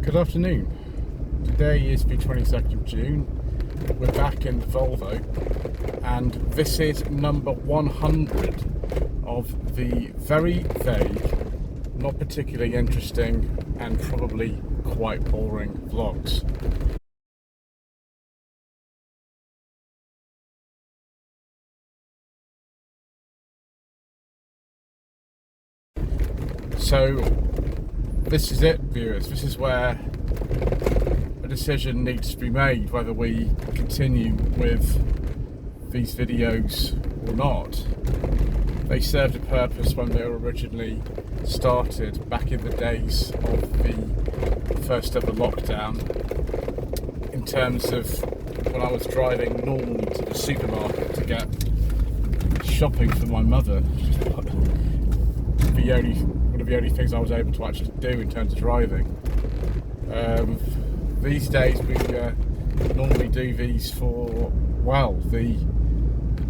Good afternoon. Today is the 22nd of June. We're back in the Volvo, and this is number 100 of the very vague, not particularly interesting, and probably quite boring vlogs. So this is it, viewers. This is where a decision needs to be made whether we continue with these videos or not. They served a purpose when they were originally started back in the days of the first ever lockdown, in terms of when I was driving normally to the supermarket to get shopping for my mother. One of the only things I was able to actually do in terms of driving. These days we normally do these for, well, the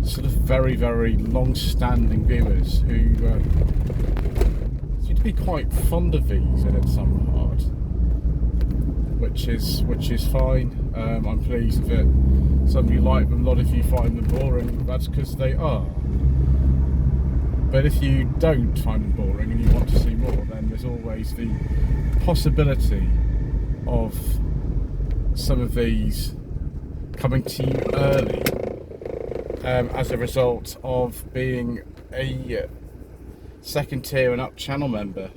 sort of very, very long-standing viewers who seem to be quite fond of these in some part, which is fine. I'm pleased that some of you like them, a lot of you find them boring. That's because they are. But if you don't find them boring and you want to see more, then there's always the possibility of some of these coming to you early as a result of being a second tier and up channel member.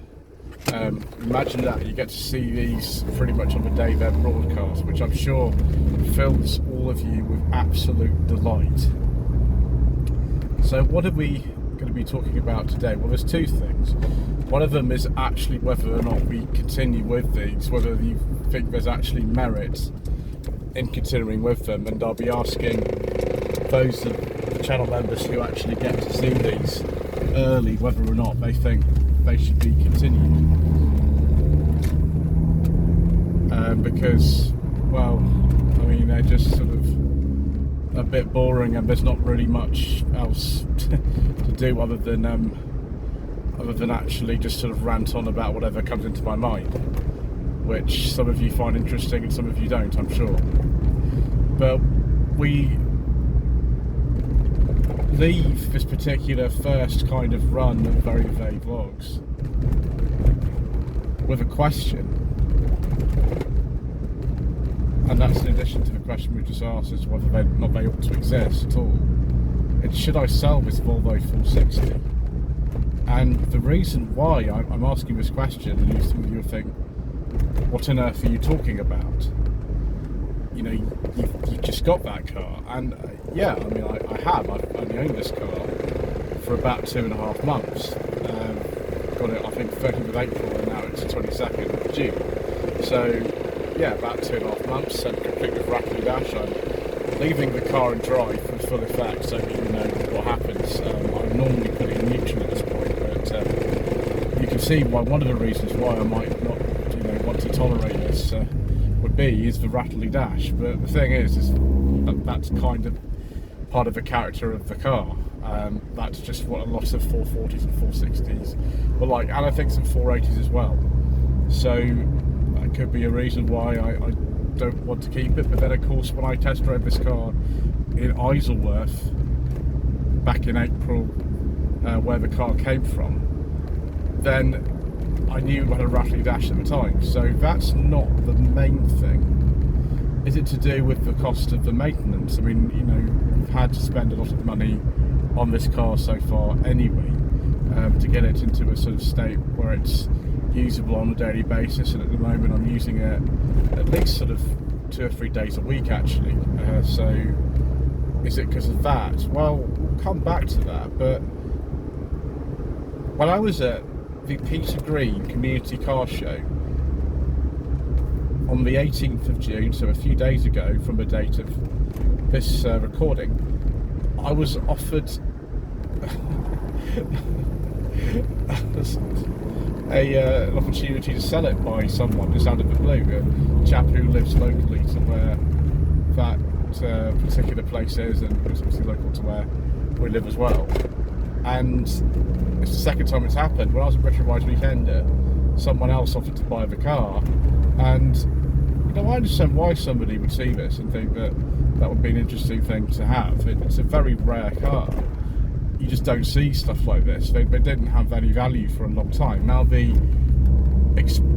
Imagine that, you get to see these pretty much on the day they're broadcast, which I'm sure fills all of you with absolute delight. So what are we going to be talking about today? Well, there's two things. One of them is actually whether or not we continue with these, whether you think there's actually merit in continuing with them, and I'll be asking those of the channel members who actually get to see these early whether or not they think they should be continued. Because, well, I mean, they're just sort of a bit boring, and there's not really much else to do other than actually just sort of rant on about whatever comes into my mind, which some of you find interesting and some of you don't, I'm sure. But we leave this particular first kind of run of very vague vlogs with a question, and that's in addition to the question we just asked as to whether they ought to exist at all. It's, should I sell this Volvo 460? And the reason why I'm asking this question, and some of you will think, what on earth are you talking about? You know, you've just got that car. And yeah, I mean, I have. I've only owned this car for about 2.5 months. Got it, I think, 30th of April, and now it's 22nd of June. So yeah, about 2.5 months, and complete with rattly dash. I'm leaving the car in drive for full effect, so that you know what happens. I'm normally putting in neutral at this point, but you can see why one of the reasons why I might not, want to tolerate this would be is the rattly dash. But the thing is that's kind of part of the character of the car. That's just what a lot of 440s and 460s were like, and I think some 480s as well. So that could be a reason why I don't want to keep it. But then of course, when I test drove this car in Isleworth back in April, where the car came from, then I knew it had a rattly dash at the time. So that's not the main thing. Is it to do with the cost of the maintenance? I mean, we've had to spend a lot of money on this car so far anyway, to get it into a sort of state where it's usable on a daily basis, and at the moment I'm using it at least sort of 2 or 3 days a week actually. So is it because of that? Well, we'll come back to that. But when I was at the Peter Green Community Car Show on the 18th of June, so a few days ago from the date of this recording, I was offered an opportunity to sell it by someone just out of the blue, a chap who lives locally to where that particular place is, and it's obviously local to where we live as well. And it's the second time it's happened. When I was at Retro Rides Weekender, someone else offered to buy the car, and I understand why somebody would see this and think that that would be an interesting thing to have. It's a very rare car. You just don't see stuff like this. They didn't have any value for a long time. Now the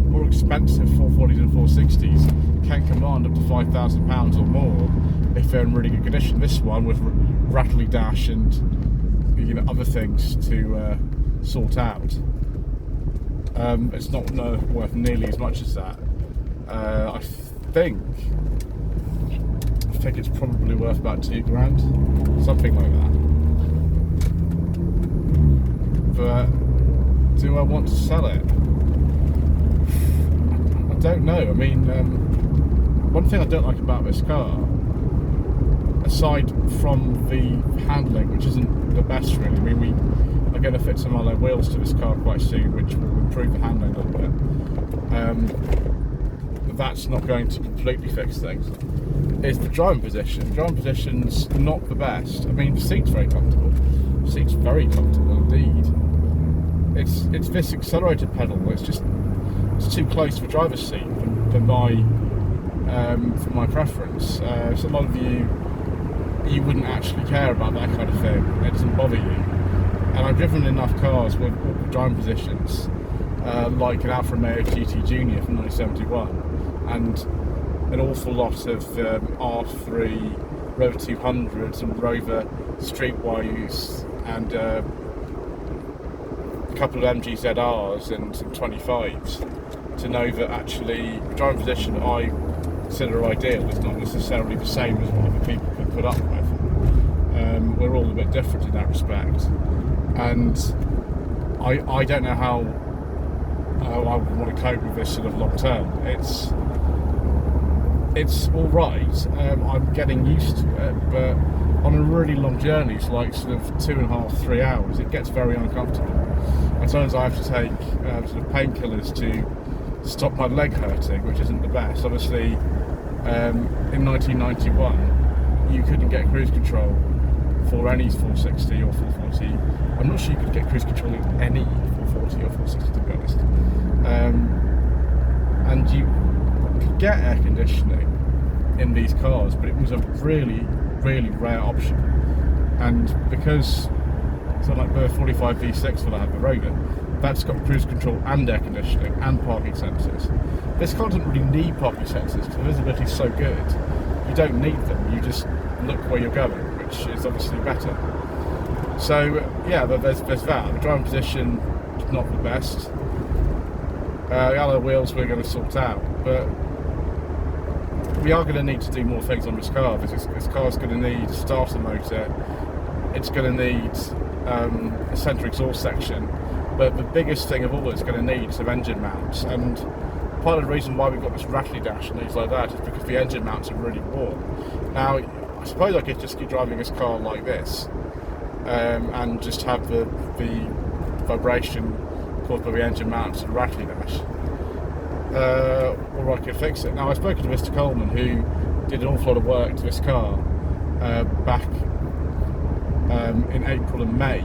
more expensive 440s and 460s can command up to £5,000 or more if they're in really good condition. This one with rattly dash and other things to sort out, it's not worth nearly as much as that. I think it's probably worth about £2,000, something like that. But do I want to sell it? I don't know. I mean, one thing I don't like about this car, aside from the handling, which isn't the best really. I mean, we are going to fit some alloy wheels to this car quite soon, which will improve the handling a little bit. But that's not going to completely fix things. Is the driving position. The driving position's not the best. I mean, the seat's very comfortable. The seat's very comfortable indeed. It's this accelerator pedal. It's too close to the driver's seat for my preference. So a lot of you wouldn't actually care about that kind of thing. It doesn't bother you. And I've driven enough cars with awkward driving positions, like an Alfa Romeo GT Junior from 1971, and an awful lot of R3 Rover 200s and Rover Streetwise, and a couple of MG-ZRs and some 25s, to know that actually the driving position I consider ideal is not necessarily the same as what other people can put up with. We're all a bit different in that respect, and I don't know how I would want to cope with this sort of long term. It's all right. I'm getting used to it, but on a really long journey, it's like sort of 2.5, 3 hours, it gets very uncomfortable. At times I have to take sort of painkillers to stop my leg hurting, which isn't the best. Obviously, in 1991, you couldn't get cruise control for any 460 or 440. I'm not sure you could get cruise control in any 440 or 460, to be honest. And you could get air conditioning in these cars, but it was a really, really rare option. And because something like the 45 V6 that I have, the Rover, that's got cruise control and air conditioning and parking sensors. This car doesn't really need parking sensors because the visibility is so good. You don't need them, you just look where you're going, which is obviously better. So yeah, there's that. The driving position is not the best. The alloy wheels we're going to sort out, but we are going to need to do more things on this car, because this car's going to need a starter motor, it's going to need a centre exhaust section, but the biggest thing of all it's going to need is some engine mounts. And part of the reason why we've got this rattly dash and things like that is because the engine mounts are really worn. Now, I suppose I could just keep driving this car like this, and just have the vibration caused by the engine mounts and rattly dash, or I could fix it. Now, I've spoken to Mr. Coleman, who did an awful lot of work to this car back in April and May,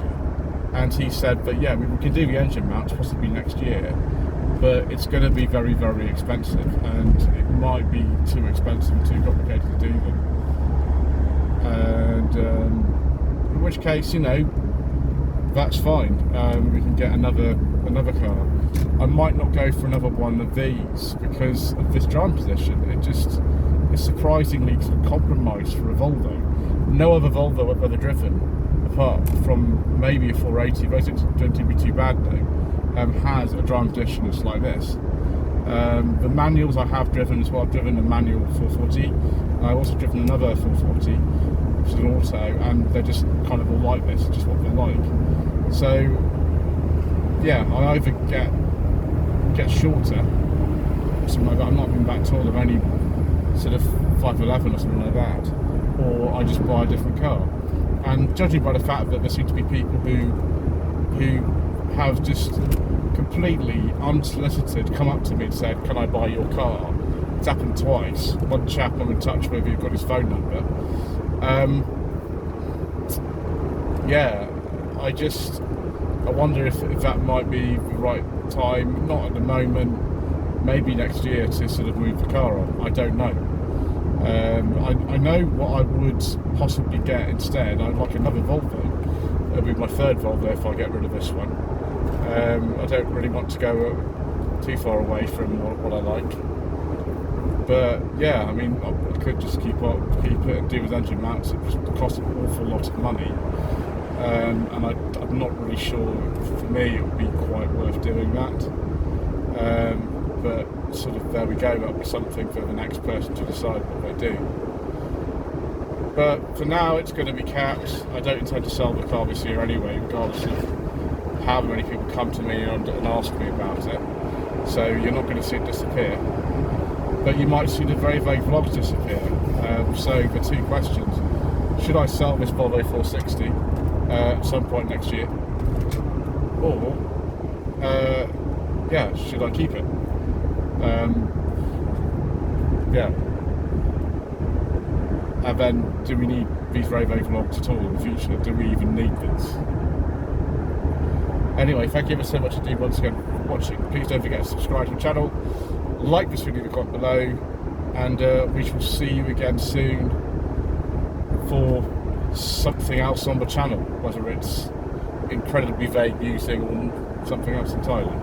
and he said that yeah, we can do the engine mounts possibly next year, but it's going to be very, very expensive, and it might be too expensive and too complicated to do them. And in which case, that's fine. We can get another car. I might not go for another one of these because of this driving position. It's surprisingly compromised for a Volvo. No other Volvo I've ever driven, apart from maybe a 480, those don't seem to be too bad though, has a driving position that's like this. The manuals I have driven as well, I've driven a manual 440, and I've also driven another 440, which is an auto, and they're just kind of all like this, just what they're like. So yeah, I either get shorter, something like that. I'm not even that tall, I'm only sort of 5'11" or something like that, or I just buy a different car. And judging by the fact that there seem to be people who have just completely unsolicited come up to me and said, can I buy your car? It's happened twice. One chap I'm in touch with, who got his phone number. Yeah, I I wonder if that might be the right time, not at the moment, maybe next year, to sort of move the car on. I don't know. I know what I would possibly get instead. I'd like another Volvo. It'll be my third Volvo if I get rid of this one. I don't really want to go too far away from what I like. But yeah, I mean, I could just keep it and do with engine mounts. It just costs an awful lot of money. And I'm not really sure, for me it would be quite worth doing that. But sort of there we go, that'll be something for the next person to decide what they do. But for now it's going to be kept. I don't intend to sell the car this year anyway, regardless of how many people come to me and ask me about it. So you're not going to see it disappear. But you might see the very vague vlogs disappear. So the two questions: should I sell this Volvo 460 at some point next year? Or yeah, should I keep it? Yeah. And then, do we need these very vague vlogs at all in the future? Do we even need this? Anyway, thank you ever so much indeed once again for watching. Please don't forget to subscribe to the channel, like this video in the comment below, and we shall see you again soon for something else on the channel, whether it's incredibly vague music or something else entirely.